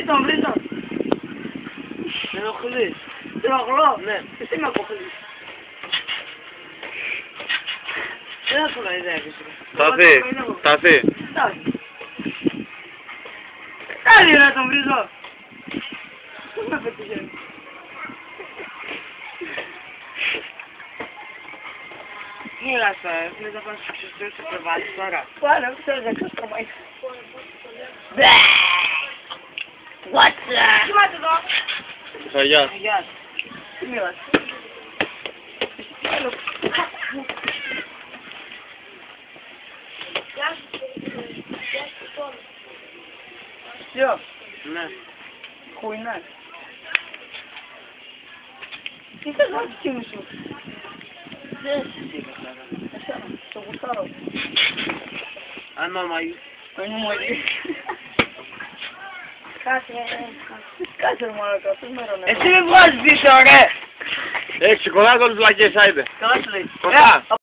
τον βρίζω. Με ενοχλείς. Τρογλώ. Ναι. Εσύ με αποκλείς. Δεν θα σου να ιδέακες. Σταθεί. Κάνε να τον βρίζω. Με πετυχαίνει. Μίλα τώρα, θες να πας στους ξεστρούς στο κρεβάτι τώρα. Πάνε, όχι θέλεις να ξεστρωμάει. What's Κοιμάται εδώ. Γεια. Γεια. Τι μίλας. Γεια. Ναι. Πού είναι. Τι θες να της κίνησου σου. Δεν εσύ εσένα, το γουστάρω. Ανώμαγι. Είναι μόλι. Κάτσε ρε μαλάκα, αυτός με ρώνε. Εσύ με βγάζεις πίσω ρε. Έχεις σηκωλά όλες βλακές, άιντε. Καλά σου λέει. Κοντά.